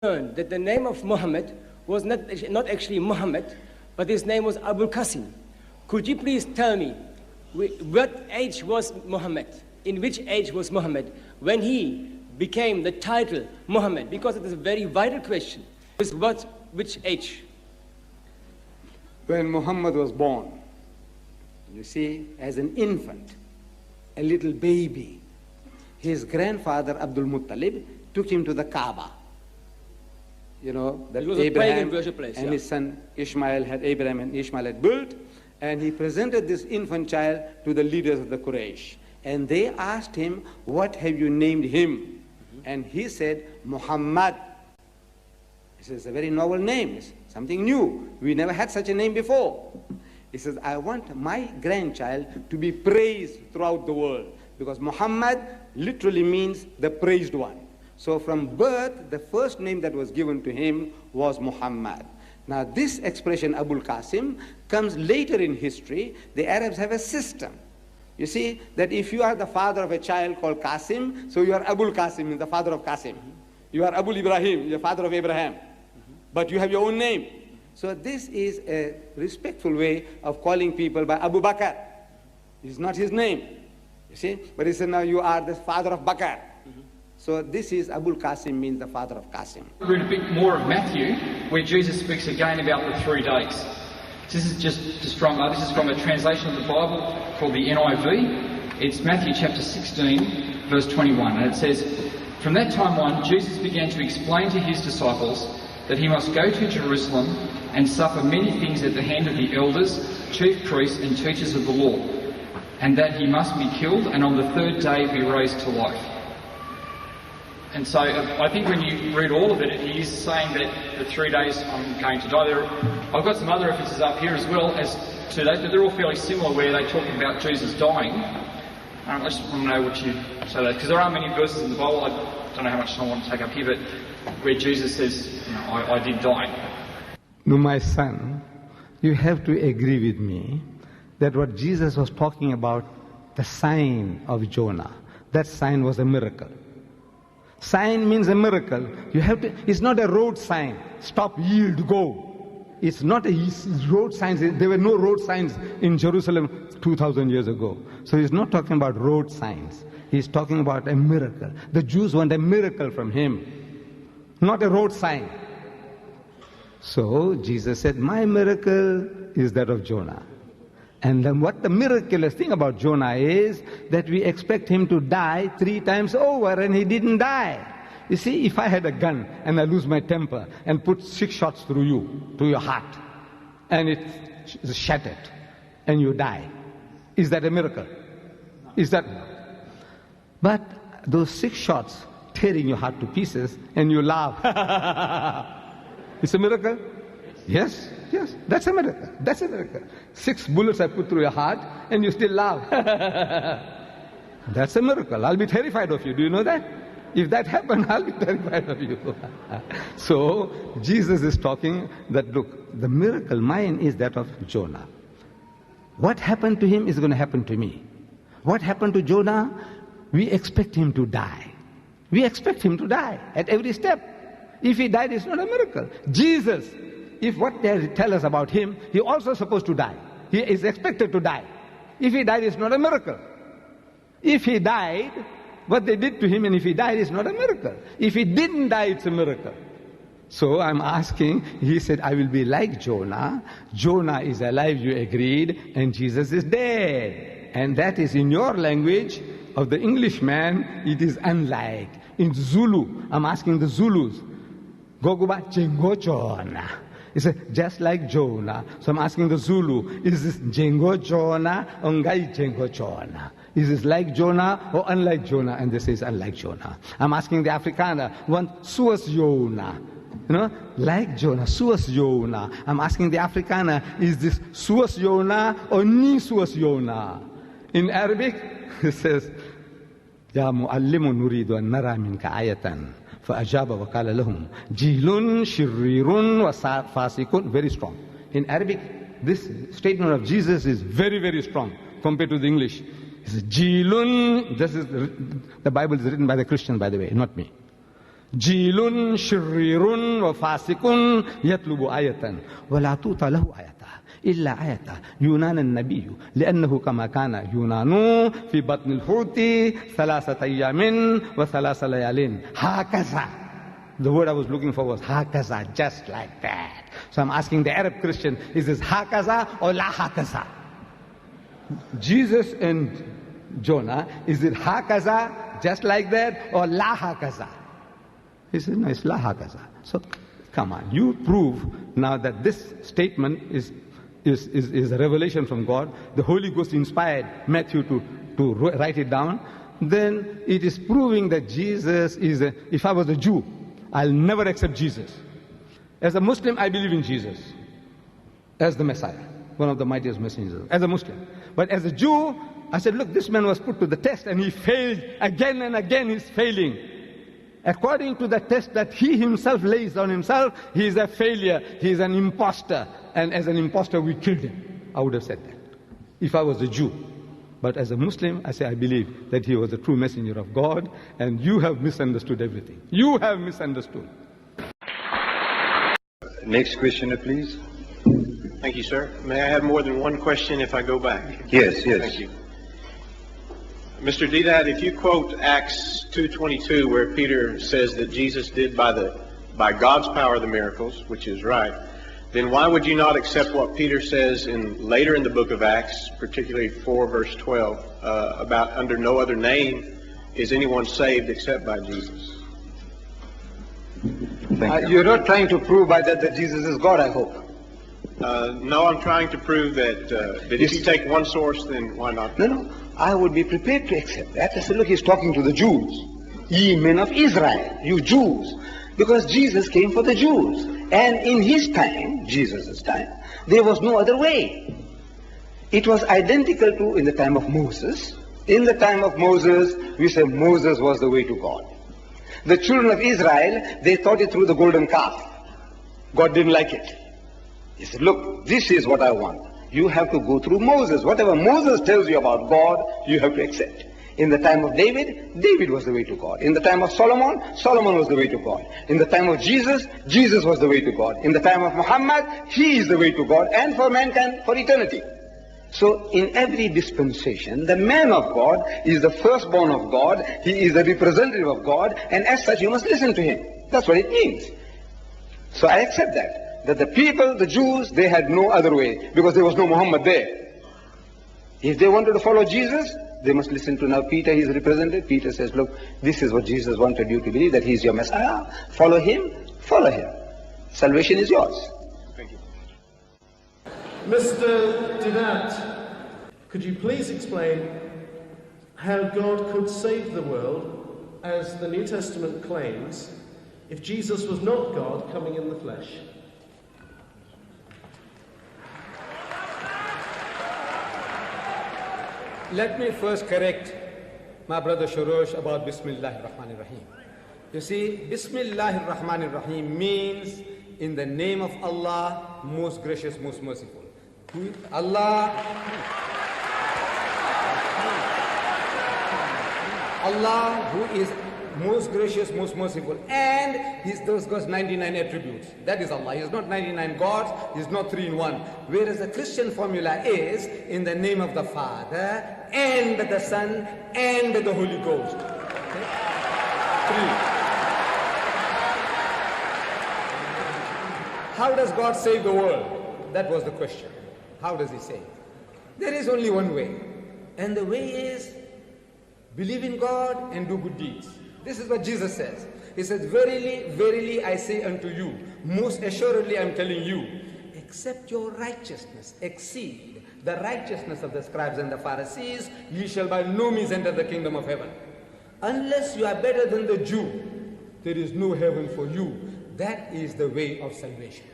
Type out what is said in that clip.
learned that the name of Muhammad was not actually Muhammad, but his name was Abul Qasim. Could you please tell me what age was Muhammad? In which age was Muhammad when he became the title Muhammad? Because it is a very vital question. Which age? When Muhammad was born, you see, as an infant, a little baby, his grandfather Abdul Muttalib took him to the Kaaba. You know, that Abraham and his son Abraham and Ishmael had built, and he presented this infant child to the leaders of the Quraysh. And they asked him, what have you named him? And he said, Muhammad. This is a very novel name, it's something new. We never had such a name before. He says, I want my grandchild to be praised throughout the world, because Muhammad literally means the praised one. So from birth, the first name that was given to him was Muhammad. Now this expression, Abul Qasim, comes later in history. The Arabs have a system. You see, that if you are the father of a child called Qasim, so you are Abul Qasim, the father of Qasim. You are Abul Ibrahim, the father of Abraham. But you have your own name. So this is a respectful way of calling people by Abu Bakr. It's not his name, you see. But he said, now you are the father of Bakr. So this is Abul Qasim, means the father of Qasim. Read a bit more of Matthew, where Jesus speaks again about the 3 days. This is from a translation of the Bible called the NIV. It's Matthew chapter 16, verse 21, and it says, from that time on, Jesus began to explain to his disciples that he must go to Jerusalem and suffer many things at the hand of the elders, chief priests and teachers of the law, and that he must be killed and on the 3rd day be raised to life. And so I think when you read all of it, he is saying that the 3 days I'm going to die. I've got some other references up here as well as to that, but they're all fairly similar where they talk about Jesus dying. I just want to know what you say that, because there are many verses in the Bible, I don't know how much I want to take up here, but where Jesus says, you know, I did die. No, my son, you have to agree with me that what Jesus was talking about, the sign of Jonah, that sign was a miracle. Sign means a miracle. You have to, it's not a road sign, stop, yield, go. It's not a road signs. There were no road signs in Jerusalem 2,000 years ago. So he's not talking about road signs. He's talking about a miracle. The Jews want a miracle from him, not a road sign. So Jesus said, my miracle is that of Jonah. And then what the miraculous thing about Jonah is that we expect him to die 3 times over, and he didn't die. You see, if I had a gun and I lose my temper and put 6 shots through you, to your heart, and it's shattered, and you die, is that a miracle? Is that? But those 6 shots tearing your heart to pieces, and you laugh. It's a miracle? Yes, yes, that's a miracle. That's a miracle. 6 bullets I put through your heart, and you still laugh. That's a miracle. I'll be terrified of you. Do you know that? If that happened, I'll be terrified of you. So, Jesus is talking that, look, the miracle mine is that of Jonah. What happened to him is going to happen to me. What happened to Jonah? We expect him to die. We expect him to die at every step. If he died, it's not a miracle. Jesus, if what they tell us about him, he also supposed to die. He is expected to die. If he died, it's not a miracle. If he died, what they did to him, and if he died, it's not a miracle. If he didn't die, it's a miracle. So I'm asking, he said, I will be like Jonah. Jonah is alive, you agreed, and Jesus is dead. And that is in your language of the Englishman, it is unlike. In Zulu, I'm asking the Zulus, Goguba Jengo Jonah. He said, just like Jonah. So I'm asking the Zulu, is this Jengo Jonah or Ngai Jengo Jonah? Is this like Jonah or unlike Jonah? And they say it's unlike Jonah. I'm asking the Afrikaner, one Suas Jonah. You know, like Jonah, Suas Jonah. I'm asking the Afrikaner, is this Suas Jonah or Ni Suas Jonah? In Arabic, it says, Ya mu'allimu nuridu an nara minka ayatan. فأجاب وقال لهم جيل شرير وفاسق. Very strong. In Arabic, this statement of Jesus is very, very strong compared to the English. It's Jilun. This is the Bible is written by the Christian, by the way, not me. جيل شرير وفاسق يطلب آية ولا توطى له آية إلا آية يونان النبي لأنه كما كان يونان في بطن الحوت 3 أيام و3 ليال هكذا. The word I was looking for was hakaza, just like that. So I'm asking the Arab Christian, is this hakaza or la hakaza? Jesus and Jonah, is it hakaza, just like that, or la hakaza? He said, no, it's la hakaza. So come on, you prove now that this statement is a revelation from God. The Holy Ghost inspired Matthew to write it down. Then it is proving that Jesus is if I was a Jew, I'll never accept Jesus. As a Muslim, I believe in Jesus as the Messiah, one of the mightiest messengers, as a Muslim. But as a Jew, I said, look, this man was put to the test and he failed again and again. He's failing. According to the test that he himself lays on himself, he is a failure. He is an imposter. And as an imposter, we killed him. I would have said that if I was a Jew. But as a Muslim, I say I believe that he was a true messenger of God, and you have misunderstood everything. You have misunderstood. Next questioner, please. Thank you, sir. May I have more than one question if I go back? Yes. Thank you. Mr. Deedat, if you quote Acts 2:22, where Peter says that Jesus did by God's power the miracles, which is right, then why would you not accept what Peter says later in the book of Acts, particularly 4 verse 12, about under no other name is anyone saved except by Jesus? You're not trying to prove by that Jesus is God, I hope. No, I'm trying to prove that if you take one source, then why not? No. I would be prepared to accept that. I said, look, he's talking to the Jews. Ye men of Israel, you Jews. Because Jesus came for the Jews. And in his time, Jesus' time, there was no other way. It was identical to in the time of Moses. In the time of Moses, we say Moses was the way to God. The children of Israel, they thought it through the golden calf. God didn't like it. He said, look, this is what I want. You have to go through Moses. Whatever Moses tells you about God, you have to accept. In the time of David, David was the way to God. In the time of Solomon, Solomon was the way to God. In the time of Jesus, Jesus was the way to God. In the time of Muhammad, he is the way to God, and for mankind, for eternity. So in every dispensation, the man of God is the firstborn of God. He is the representative of God, and as such, you must listen to him. That's what it means. So I accept that the people, the Jews, they had no other way, because there was no Muhammad there. If they wanted to follow Jesus, they must listen to now Peter, his representative. Peter says, look, this is what Jesus wanted you to believe, that he is your Messiah. Follow him, follow him. Salvation is yours. Thank you. Mr. Didat, could you please explain how God could save the world, as the New Testament claims, if Jesus was not God coming in the flesh? Let me first correct my brother Shurosh about Bismillahir Rahmanir Rahim. You see, Bismillahir Rahmanir Rahim means in the name of Allah, most gracious, most merciful. Allah who is most gracious, most merciful, and those God's 99 attributes. That is Allah. He is not 99 gods, he is not 3 in 1. Whereas the Christian formula is in the name of the Father, and the Son, and the Holy Ghost. Okay? 3. How does God save the world? That was the question. How does he save? There is only one way. And the way is believe in God and do good deeds. This is what Jesus says. He says, verily, verily, I say unto you, most assuredly I am telling you, except your righteousness exceed the righteousness of the scribes and the Pharisees, ye shall by no means enter the kingdom of heaven. Unless you are better than the Jew, there is no heaven for you. That is the way of salvation.